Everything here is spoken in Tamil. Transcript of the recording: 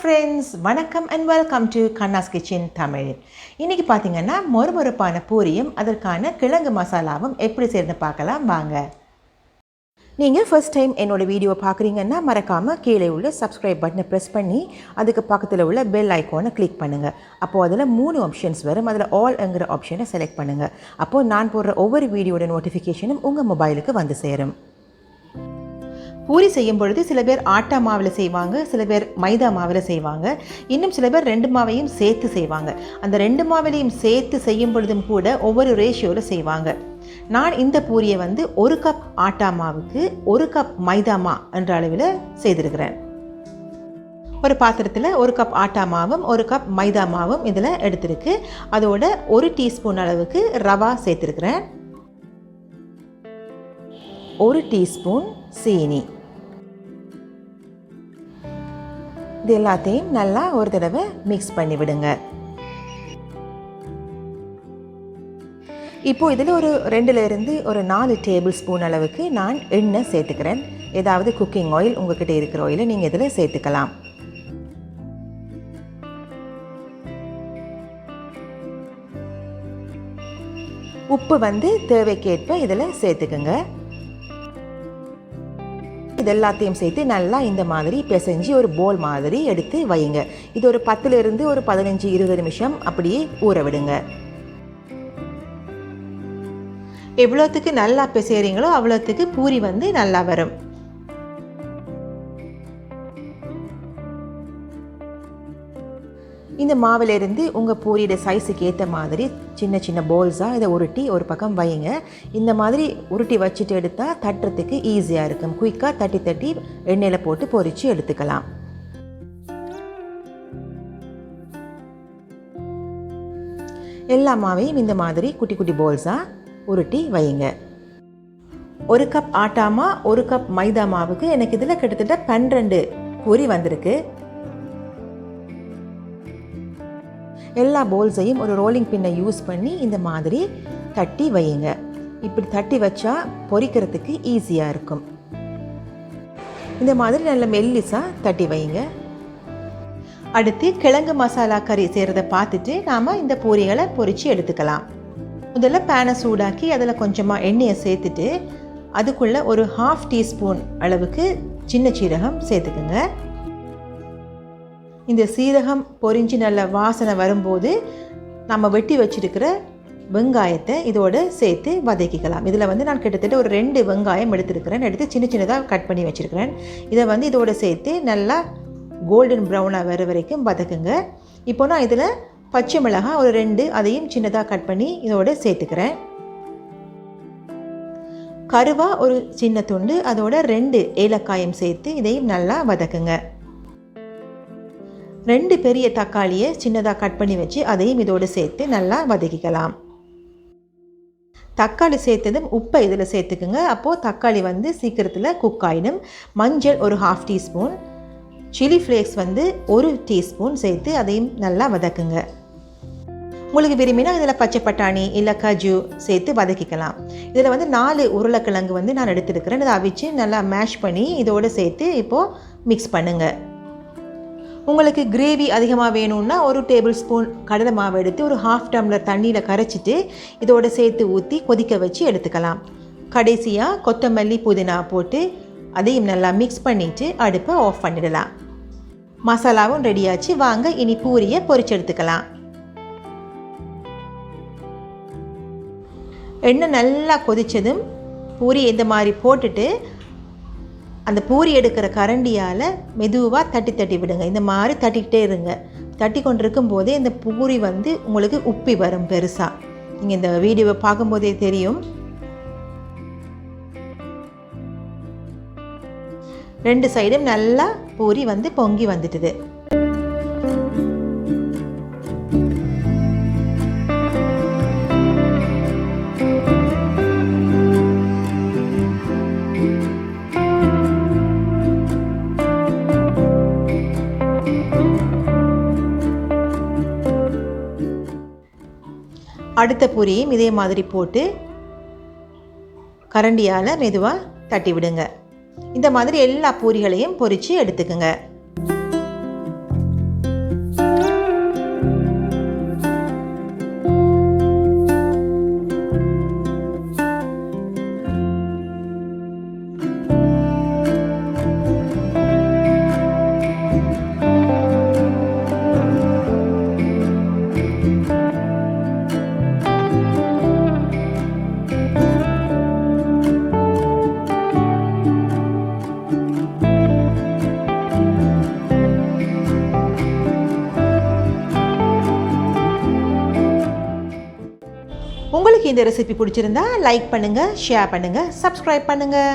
friends, வணக்கம் and welcome to Kanna's Kitchen Tamil. இன்னைக்கு பாத்தீங்கன்னா மொறுமொறுப்பான பூரியும் அதற்கான கிழங்கு மசாலாவும் எப்படி செய்யறதுன்னு பார்க்கலாம் வாங்க. நீங்க ஃபர்ஸ்ட் டைம் என்னோட வீடியோ பார்க்குறீங்கன்னா மறக்காம கீழே உள்ள subscribe பட்டனை press பண்ணி அதுக்கு பக்கத்துல உள்ள bell ஐகானை click பண்ணுங்க. அப்போ அதுல 3 ஆப்ஷன்ஸ் வரும். அதுல all என்கிற ஆப்ஷனை செலக்ட் பண்ணுங்க. அப்போ நான் போடுற ஒவ்வொரு வீடியோட நோட்டிஃபிகேஷனும் உங்க மொபைலுக்கு வந்து சேரும். பூரி செய்யும் பொழுது சில பேர் ஆட்டா மாவில் செய்வாங்க, சில பேர் மைதா மாவில் செய்வாங்க, இன்னும் சில பேர் ரெண்டு மாவையும் சேர்த்து செய்வாங்க. அந்த ரெண்டு மாவிலையும் சேர்த்து செய்யும் பொழுதும் கூட ஒவ்வொரு ரேஷியோவில் செய்வாங்க. நான் இந்த பூரியை வந்து 1 கப் ஆட்டா மாவுக்கு 1 கப் மைதா மா என்ற அளவில் செய்திருக்கிறேன். ஒரு பாத்திரத்தில் 1 கப் ஆட்டா மாவும் 1 கப் மைதா மாவும் இதில் எடுத்திருக்கு. அதோட 1 டீஸ்பூன் அளவுக்கு ரவா சேர்த்துருக்கிறேன், 1 டீஸ்பூன் சீனி. இது எல்லாத்தையும் நல்லா ஒரு தடவை மிக்ஸ் பண்ணி விடுங்க. இப்போ இதில் ஒரு 2லிருந்து ஒரு 4 டேபிள் ஸ்பூன் அளவுக்கு நான் எண்ணெய் சேர்த்துக்கிறேன். ஏதாவது குக்கிங் ஆயில் உங்ககிட்ட இருக்கிற ஆயிலை நீங்கள் இதில் சேர்த்துக்கலாம். உப்பு வந்து தேவைக்கேற்ப இதில் சேர்த்துக்குங்க. இது எல்லாத்தையும் சேர்த்து நல்லா இந்த மாதிரி பிசைஞ்சு ஒரு போல் மாதிரி எடுத்து வைங்க. இது ஒரு 10லிருந்து ஒரு 15-20 நிமிஷம் அப்படியே ஊற விடுங்க. எவ்வளோத்துக்கு நல்லா பிசைறீங்களோ அவ்வளோத்துக்கு பூரி வந்து நல்லா வரும். இந்த மாவிலிருந்து உங்கள் பூரியோட சைஸுக்கு ஏற்ற மாதிரி சின்ன சின்ன போல்ஸாக இதை உருட்டி ஒரு பக்கம் வைங்க. இந்த மாதிரி உருட்டி வச்சுட்டு எடுத்தால் தட்டுறதுக்கு ஈஸியாக இருக்கும். குயிக்காக தட்டி தட்டி எண்ணெயில் போட்டு பொரித்து எடுத்துக்கலாம். எல்லா மாவையும் இந்த மாதிரி குட்டி குட்டி போல்ஸாக உருட்டி வைங்க. 1 கப் ஆட்டா மா 1 கப் மைதா மாவுக்கு எனக்கு இதில் கிட்டத்தட்ட 12 பூரி வந்திருக்கு. எல்லா போல்ஸையும் ஒரு ரோலிங் பின்னை யூஸ் பண்ணி இந்த மாதிரி தட்டி வையுங்க. இப்படி தட்டி வச்சா பொரிக்கிறதுக்கு ஈஸியாக இருக்கும். இந்த மாதிரி நல்ல மெல்லிஸாக தட்டி வைங்க. அடுத்து கிழங்கு மசாலா கறி செய்கிறத பார்த்துட்டு நாம் இந்த பூரிகளை பொரித்து எடுத்துக்கலாம். முதல்ல பேனை சூடாக்கி அதில் கொஞ்சமாக எண்ணெயை சேர்த்துட்டு அதுக்குள்ளே ஒரு 1/2 டீஸ்பூன் அளவுக்கு சின்ன சீரகம் சேர்த்துக்குங்க. இந்த சீரகம் பொரிஞ்சு நல்ல வாசனை வரும்போது நம்ம வெட்டி வச்சிருக்கிற வெங்காயத்தை இதோடு சேர்த்து வதக்கிக்கலாம். இதில் வந்து நான் கிட்டத்தட்ட ஒரு 2 வெங்காயம் எடுத்து சின்ன சின்னதாக கட் பண்ணி வச்சுருக்கிறேன். இதை வந்து இதோடு சேர்த்து நல்லா கோல்டன் ப்ரௌனாக வர வரைக்கும் வதக்குங்க. இப்போ நான் இதில் பச்சை மிளகாய் ஒரு 2 அதையும் சின்னதாக கட் பண்ணி இதோடு சேர்த்துக்கிறேன். கருவா ஒரு சின்ன துண்டு அதோட 2 ஏலக்காயும் சேர்த்து இதையும் நல்லா வதக்குங்க. 2 பெரிய தக்காளியை சின்னதாக கட் பண்ணி வச்சு அதையும் இதோடு சேர்த்து நல்லா வதக்கிக்கலாம். தக்காளி சேர்த்ததும் உப்பை இதில் சேர்த்துக்குங்க. அப்போது தக்காளி வந்து சீக்கிரத்தில் குக் ஆகிடும். மஞ்சள் ஒரு 1/2 டீஸ்பூன், சில்லி ஃப்ளேக்ஸ் வந்து 1 டீஸ்பூன் சேர்த்து அதையும் நல்லா வதக்குங்க. உங்களுக்கு விரும்பினா இதில் பச்சை பட்டாணி இல்லை கஜு சேர்த்து வதக்கிக்கலாம். இதில் வந்து 4 உருளைக்கிழங்கு வந்து நான் எடுத்துருக்கிறேன். இதை அவிச்சு நல்லா மேஷ் பண்ணி இதோடு சேர்த்து இப்போது மிக்ஸ் பண்ணுங்கள். உங்களுக்கு கிரேவி அதிகமாக வேணும்னா 1 டேபிள் ஸ்பூன் கடலை மாவு எடுத்து ஒரு 1/2 டம்ளர் தண்ணியில் கரைச்சிட்டு இதோடு சேர்த்து ஊற்றி கொதிக்க வச்சு எடுத்துக்கலாம். கடைசியாக கொத்தமல்லி புதினா போட்டு அதையும் நல்லா மிக்ஸ் பண்ணிவிட்டு அடுப்பை ஆஃப் பண்ணிடலாம். மசாலாவும் ரெடியாச்சு. வாங்க இனி பூரியை பொரிச்சு எடுத்துக்கலாம். எண்ணெய் நல்லா கொதித்ததும் பூரி இந்த மாதிரி போட்டுட்டு அந்த பூரி எடுக்கிற கரண்டியால் மெதுவாக தட்டி தட்டி விடுங்க. இந்த மாதிரி தட்டிக்கிட்டே இருங்க. தட்டி கொண்டிருக்கும் போதே இந்த பூரி வந்து உங்களுக்கு உப்பி வரும் பெருசாக. நீங்கள் இந்த வீடியோவை பார்க்கும்போதே தெரியும். 2 சைடும் நல்லா பூரி வந்து பொங்கி வந்துட்டுது. அடுத்த பூரியும் இதே மாதிரி போட்டு கரண்டியால் மெதுவாக தட்டி விடுங்க. இந்த மாதிரி எல்லா பூரிகளையும் பொரித்து எடுத்துக்குங்க. உங்களுக்கு இந்த ரெசிபி பிடிச்சிருந்தா லைக் பண்ணுங்கள், ஷேர் பண்ணுங்கள், சப்ஸ்கிரைப் பண்ணுங்கள்.